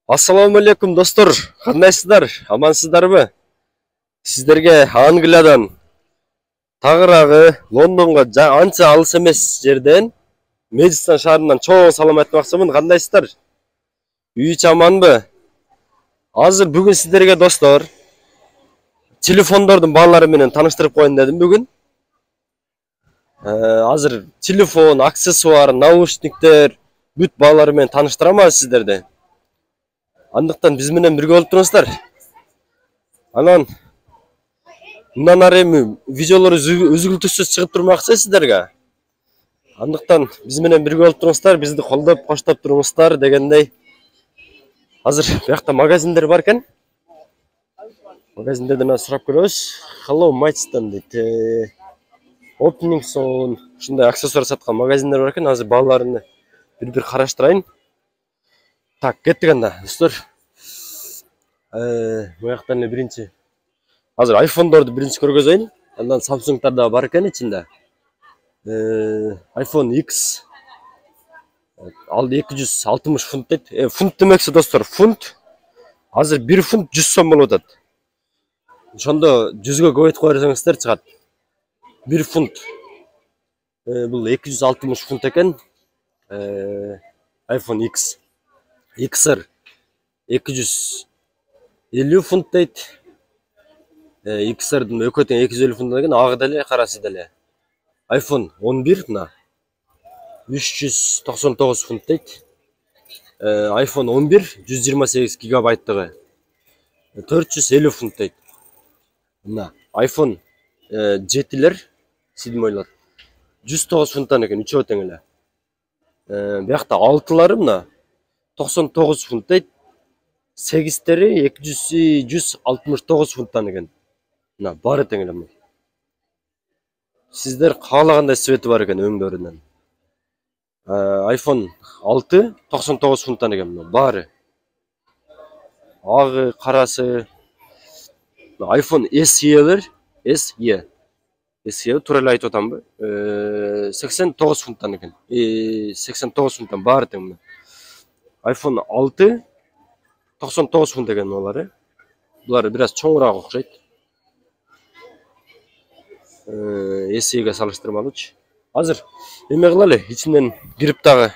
Ассаламу алейкум достор, кандайсыздар? Амансыздарбы? Сиздерге Англиядан тагыраагы Лондонго анча алыс эмес жерден Медистан шаарынан чоң салам айтмакчымын. Кандайсыздар? Үй ичи аманбы? Азыр бүгүн сиздерге достор телефондордун баалары менен тааныштырып коеюн дедим бүгүн. Азыр телефон, аксессуар, наушниктер бүт баалары менен тааныштырам сиздерди. Андыктан биз менен бирге болуп туруңуздар. Анан мындан ары эми видеолор үзүлтүксүз чыгып турмакчы сиздерге. Андыктан биз менен бирге болуп туруңуздар, бизди колдоп, коштоп туруңуздар дегендей. Азыр биякта магазиндер бар экен. Магазиндерден сурап көрөбүз. Hello Maidstone дейт. Opening soon. Ушундай аксессуар саткан магазиндер бар экен. Азыр бааларын бир караштырайын. Так, кеттик анда, достор. Буяктан биринчи. Азыр айфондорду биринчи көргөзөйүн. Андан Samsung'дар да бар экен ичинде. iPhone X. Ал 260 фунт дейт. Фунт демекчи достор, фунт. Азыр 1 фунт 100 сом болуп атат. Ошондо 100гө көбөйтүп кое берсеңиздер чыгат. 1 фунт. Бул 260 фунт экен. iPhone X. XR 250 фунт дейт. XR-дын экөө тең 250 фунт деген, агы деле, карасы деле. iPhone 11 мына 399 фунт дейт. iPhone 11 128 гигабайттыгы 450 фунт дейт. Мына iPhone 7-лер, 7-лер 109 фунттан экен, үчөө тең эле. Биякта 6-лары мына 99 фунт дейт. 8-тери 169 фунттан экен. Мына баары тең эле. Сиздер каалагандай цвети бар экен өңдөрүнөн. iPhone 6 99 фунттан экен мына баары. Агы, карасы. iPhone SE'лер, SE туура эле айтып атамбы? 89 фунттан экен. 89 фунттан баары тең мына. iPhone 6 99 фунт экен булар. Булар бир аз чоңураак окшойт. SE'ге салыштырмалуучу. Азыр эме кылалы, ичинен кирип дагы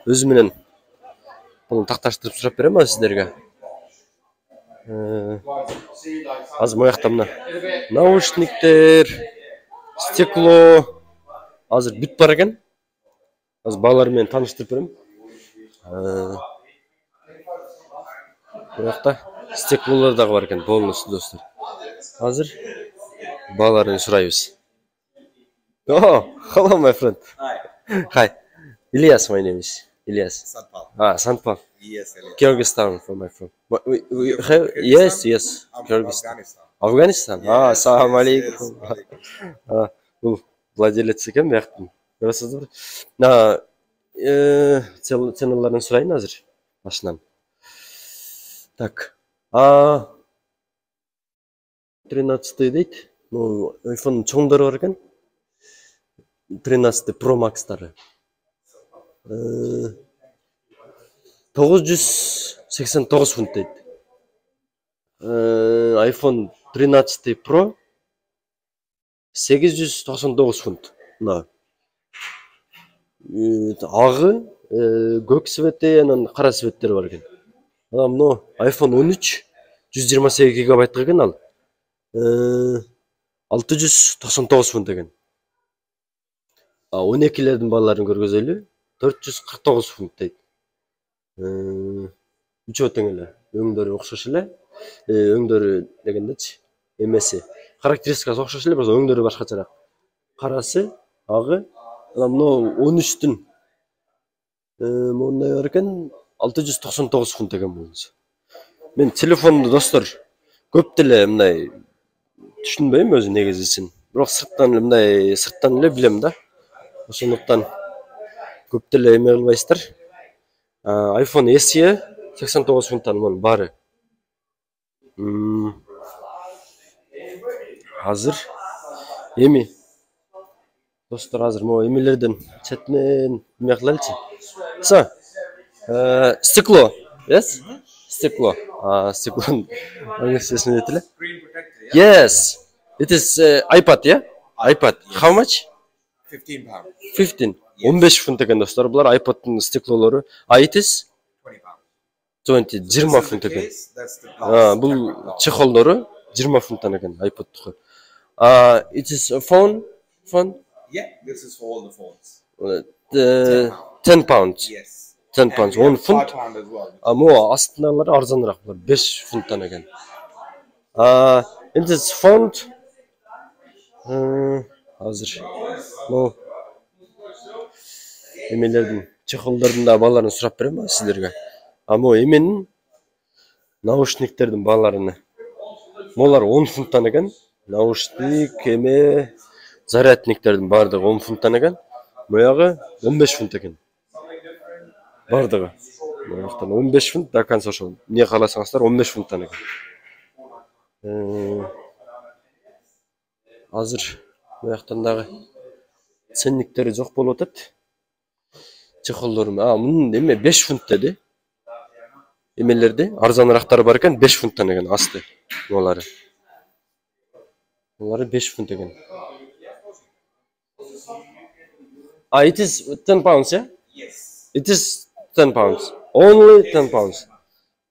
өзү менен буну такташтырып сурап берем сиздерге. Азыр моякта мына наушниктер, стекло, азыр бүт бар экен. Азыр баалар менен тааныштырып берем. Буякта стеклолор дагы бар экен, полностью достор. Азыр бааларын сурайбыз. Oh, hello my friend. Hi. Ilyas, my name is Ilyas. Sandpal. Sandpal. Yes, Elias. Kyrgyzstan from my friend. Yes. Kyrgyzstan. Afghanistan. Assalamu alaikum. Бул владелец экен бияктын. Көрөсүздөр. Ценаларын сурайын азыр башынан. Так. 13 дейт. Ну, iPhone чоңдору бар экен. 13 Pro Max'тары. 989 фунт дейт. iPhone 13 Pro 899 фунт. Мына. Агы, көк цвети, анан кара цветтер бар экен. Анан мына iPhone 13 128 гигабайт экен ал. 699 фунт экен. 12-лердин бааларын көргөзөлү. 449 фунт дейт. Үчөө тең эле. Өңдөрү окшош эле. Өңдөрү дегендечи, эмеси. Характеристикасы окшош эле, бирок өңдөрү башкачараак. Карасы, агы, анан мына 13-түн мондай бар экен, 699 фунт экен болчу. Мен телефонду достор көп деле мындай түшүнбөйм өзү негизисин. Бирок сырттан эле билем да. Ошондуктан көп деле эме кылбайсыздар. iPhone SE 89 фунттан мун баары. Азыр эми достор азыр могу эмелерден четинен эме кылайлычы. Стекло. Yes? Стекло. Стекло. Английский теле. Screen protector, yeah? Yes. It is iPad, yeah? iPad. How much? £15. 15. 15 фунт екен достар. Бұлар iPad-тың стеклолары. It is £20. 20. 20 фунт екен. Case, that's the glass. Бұл чехолдары 20 фунттан екен iPad-тығы. It is a phone. Yeah, this is for all the phones. 10 pounds. Yes. 10 pounds. And we 10 have фунт. £5 as well. Мо астындағылары арзанырақ бұлар. 5 фунттан екен. It is font. Hazır. Mo. Emelердің чехолдардың балаларын сұрап берем ба сіздерге? Мо еменің наушниктердің балаларыны. Молар 10 фунттан екен. Наушник, еме, зарядниктердің бардығы 10 фунттан екен. Мояғы 15 фунт екен. Бардығы. Мояқтан 15 фунт, да конца шол. Не қаласаңыздар 15 фунттан екен. Азыр мояқтандағы ценниктері жоқ болып отыр. Чехолдорым. Мұның еме 5 фунт деді. Емелерде арзанырақтары бар екен 5 фунттан екен асты. Олары 5 фунт екен. It is 10 pounds, yeah? Yes. It is 10 pounds. Only 10 pounds.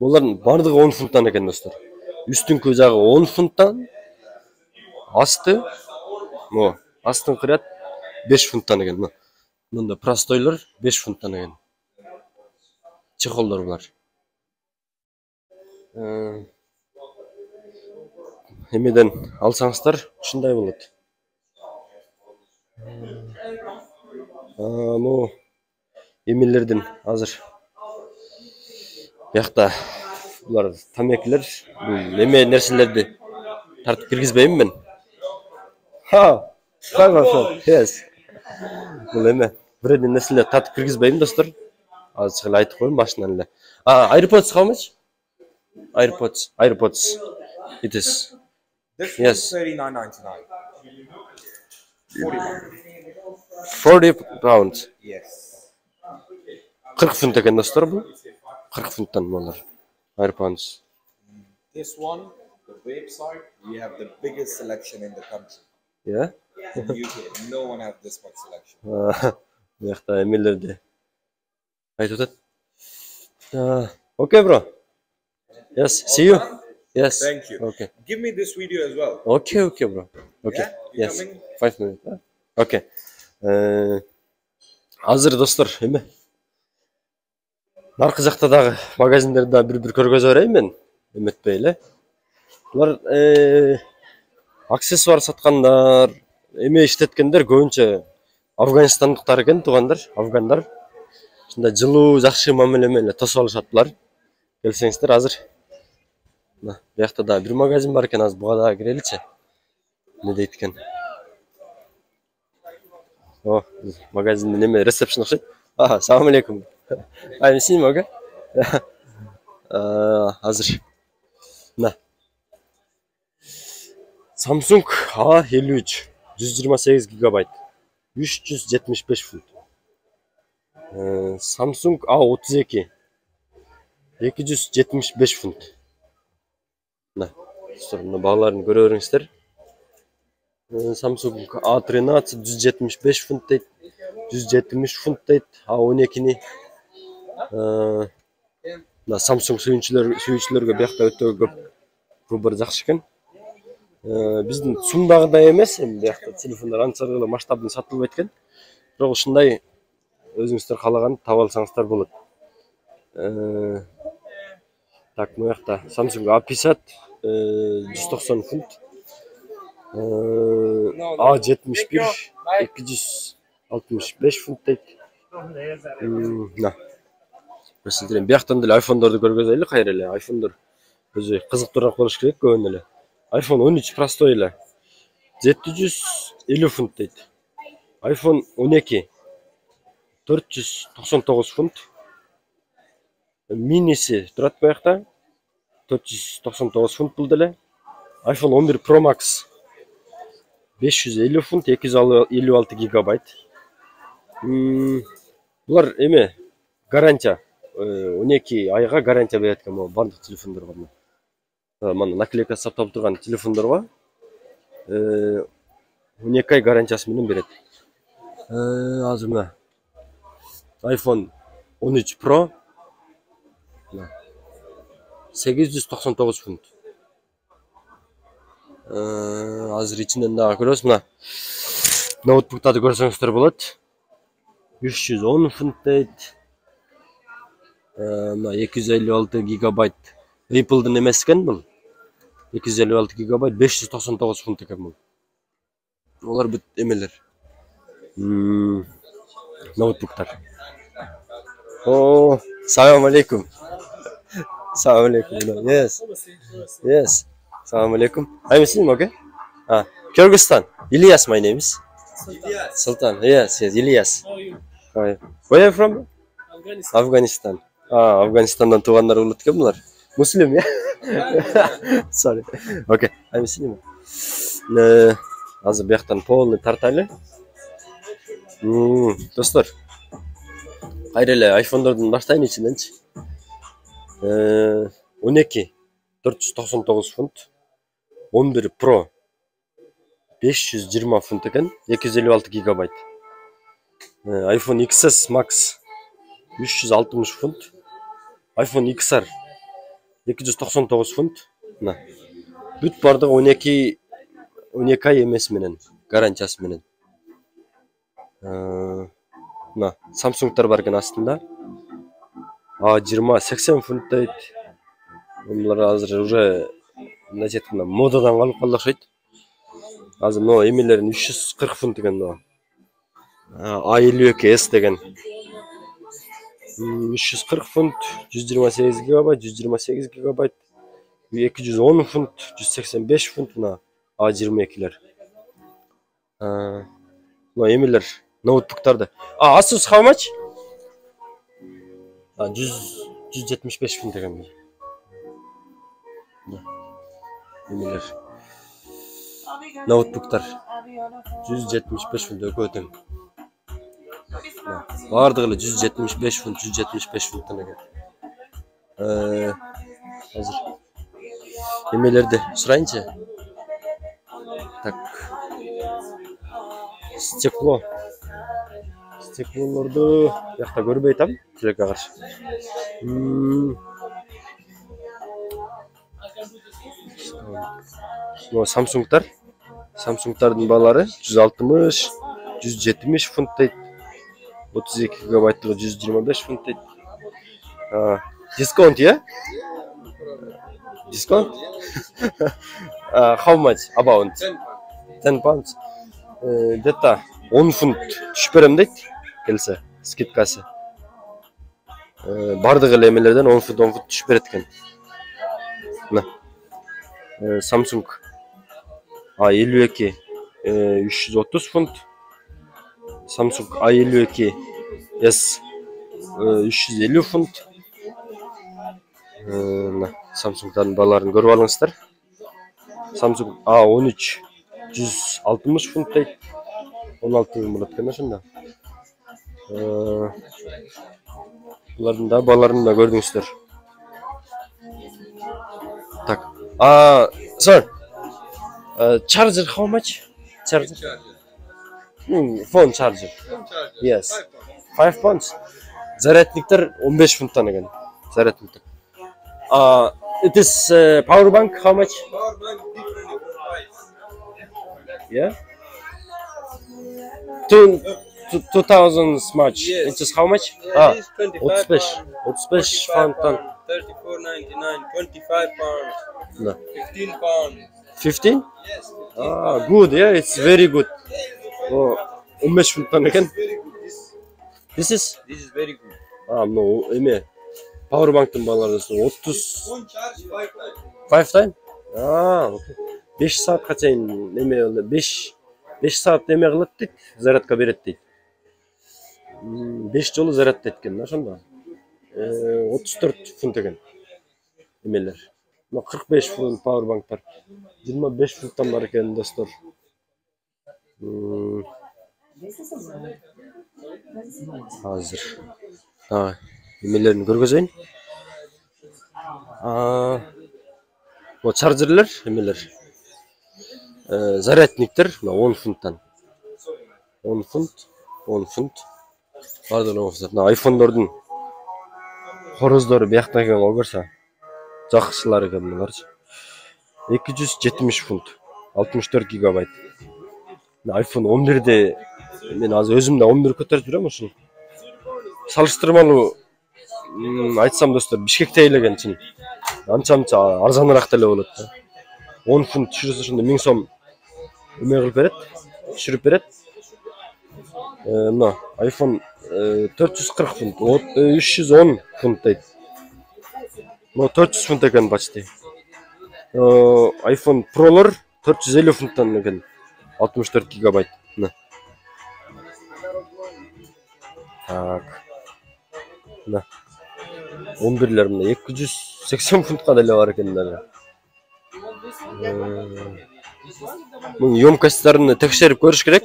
Олардың бардығы 10 фунттан екен достар. Үстін көзағы 10 фунттан, асты, астын қырат 5 фунттан екен. Мұнда простойлар 5 фунттан екен. Чехолдар бұлар. Емеден алсаңыздар, ұшындай болады. Емелерден азыр. Яқта бұлар тамекілер, еме нәрселерді тартып кіргізбеймін мен. Yes. Бұл еме. Біреден нәрселер тартып кіргізбеймін достар. Азыр шығыл айтып қойым машинан әлі. AirPods how much? AirPods. It is. This Yes. one's $39.99. 40 pounds. Yes. 40 фунт екен достар бұл. 40 фунттан болар. AirPods. This one, the website, we have the biggest selection in the country. Yeah? In UK, no one has this much selection. Яқта емелерде. Айтып өтеді. Okay, bro. Yes, see you. Yes. Thank you. Okay. Give me this video as well. Okay, bro. Okay. Yeah? You Yes. coming? 5 minutes. Okay. Азыр достар, еме. Нарқы жақтадағы магазиндерді бір көргөз өрейін мен. Еметпейлі. Бұлар аксессуар сатқандар, еме іштеткендер көбінше Афганистандықтар екен, туғандар, афгандар. Шында жылу, жақшы мамилемелі тосып алышат бұлар. Келсеңіздер азыр. Бұяқта да бір магазин бар екен, аз бұға да кіреліче. Не дейді екен? Магазинде неме ресепшн ұқсайды. Салам алейкум. I'm seeing, okay? Азыр. Samsung A53 128 гигабайт 375 фунт. Samsung A32 275 фунт. Мына бағаларын көре беріңіздер. Samsung A13 175 фунт дейді. 170 фунт дейді. A12-ни Samsung сүйіншілерге бұяқта өте көп выбор жақсы екен. Біздің сумдағыдай емес, бұяқта телефондар аншарғылы масштабын сатылып еткен. Бірақ ұшындай өзіңіздер қалаған таба алсаңыздар болады. Так, бұяқта Samsung A50 190 фунт. A71 265 фунт дейді. Мәселен, бұяқтан дәл iPhone-дарды көргізейлі қайрелі. iPhone-дар өзі қызық тұрған қолыш керек көңін әлі. iPhone 13 простой әлі. 750 фунт дейді. iPhone 12 499 фунт. Миниси тұрат бұяқта 499 фунт бұл дәлі. iPhone 11 Pro Max 550 фунт, 256 гигабайт. Бұлар еме, гарантия. 12 айга гарантия берет экен могу бардык телефондорго. Мына наклейка сакталып турган телефондорго 12 ай гарантиясы менен берет. Азыр мына iPhone 13 Pro 899 фунт. Азыр ичинен дагы көрөбүз. Мына ноутбуктарды көрсөңүздөр болот. 310 фунт дейт. Мына 256 гигабайт. Apple'дын эмес экен бул. 256 гигабайт 599 фунт экен бул. Олар бүт эмелер. Ноутбуктар. О, салам алейкум. Салам алейкум. Yes. Yes. Салам алейкум. I'm Muslim, okay? Kyrgyzstan. Ilyas, my name is. Sultan. Yes, Ilyas. How are you? Where are you from? Afghanistan. Afghanistan. Afganistan'dan тугандар болот экен булар. Muslim, yeah? Sorry. Okay, I'm Muslim. Азыр бияктан полный тартайлы. Достор. Кайра эле айфондордун баштайын ичиненчи. 12 499 фунт. 11 Pro 520 фунт экен, 256 гигабайт. iPhone XS Max 360 фунт. iPhone XR 299 фунт. Мына. Бүт бардыгы 12 ай эмес менен, гарантиясы менен. Мына Samsung'тар бар экен астында. A20 80 фунт дейт. Булар азыр уже мына модадан калып калды окшойт. Азыр мына эмелерин 340 фунт экен мына. A52s деген. 340 фунт, 128 гигабайт, 128 гигабайт, 210 фунт, 185 фунт мына A22'лер. Мына эмелер ноутбуктарды. Asus how much? 175 фунт экен. Эмелер. Ноутбуктар 175 фунт өкөтөң. Бардыгы эле 175 фунт, 175 фунттан экен. Азыр эмелерди сурайынчы. Так. Стеклолорду жакта көрбөй атам, тилекке каршы. Мына Samsung'тардын балары 160, 170 фунт дейт. 32 гигабайттыгы 125 фунт дейт. Дисконт, yeah? Discount? How much? About 10 pounds. Где-то 10 фунт түшүп берем дейт. Келсе, скидкасы. Бардыгы эле эмелерден 10 фунт түшүп берет экен. Мына. Samsung A52 330 фунт. Samsung A52s 350 фунт. Samsung'тардын баларын көрүп алыңыздар. Samsung A13 160 фунт дейт. 16 000 болот экен ошондо. Булардын да баларын да көрдүңүздөр. Так. Sir. Charger how much? Charger. Phone charger. Yes. 5 pounds. Зарядниктер 15 фунттан экен. Зарядниктер. It is power bank how much? Power bank different price. Yeah. 2000 much. Yes. It is how much? Yeah, it is 25 35 pounds. pound. 34.99, 25 pounds, No. 15 pounds. 15? Yes. Good. Yeah, it's very good. Oh, 15 фунттан экен. Very good. This is? This is very good. No, эме. Power banktын балары 30 One charge 5 times. 5 time? Okay. 5 саатка чейин эме болду. 5 саат эме кылат дейт, зарядка берет дейт. 5 жолу зарядтайт экен, ошондо. 34 фунт экен. Эмелер. 45 фунт power banktар. 25 фунттан бар экен, достор. Азыр. эмелерин көргөзөйүн. Вот чарджерлер, эмелер. Зарядниктер 10 фунттан. 10 фунт. Бардыгы айфондордун хороздору биякта экен го көрсө. Жакшылар экен буларчы. 270 фунт. 64 гигабайт. iPhone 11'de мен азыр өзүм да 11 көтөрүп жүрөм ушул. Салыштырмалуу айтсам достор, Бишкекте элеген чын. Анча арзаныраак деле болот да. 10 фунт түшүрсө ошондо 1000 сом эме кылып берет, түшүрүп берет. Мына iPhone 440 фунт, 310 фунт дейт. Мына 400 фунт экен почти. iPhone Pro'лор 450 фунттан экен. 64 гигабайт. Так. Мына 11'лер мына 280 фунтка деле бар экендер. Мунун емкостьтарын текшерип көрүш керек.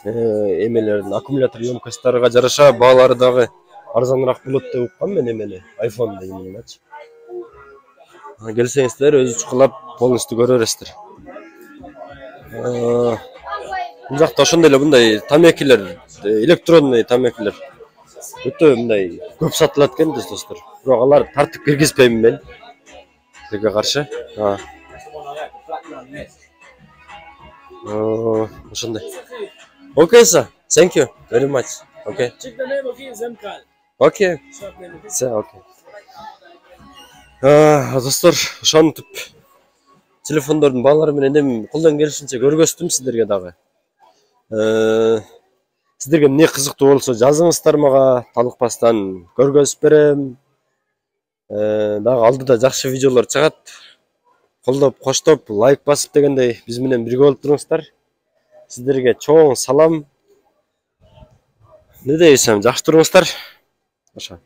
Эмелердин аккумулятор емкостьтарга жараша баалары дагы арзаныраак болот деп уккам мен эмени, iPhone дейминчи. Келсеңиздер өзү чукулап полностью көрө бересиздер. Бул жакта ошондой эле мындай тамекилер, электронный тамекилер өтө мындай көп сатылат экен достор. Бирок алар тартып киргизбейм мен. Силерге каршы. Ошондой. Okay, sir. Thank you very much. Okay. Check the name again, Zemkal. Okay. Shop name again. Все, окей. Достор, ошентип телефондордун баалары менен эми колдон келишинче көргөздүм сиздерге дагы. Сиздерге эмне кызыктуу болсо жазыңыздар мага, талыкпастан көргөзүп берем. Дагы алдыда жакшы видеолор чыгат. Колдоп, коштоп, лайк басып дегендей биз менен бирге болуп туруңуздар. Сиздерге чоң салам. Не дейсем, жакшы туруңуздар. Ошо.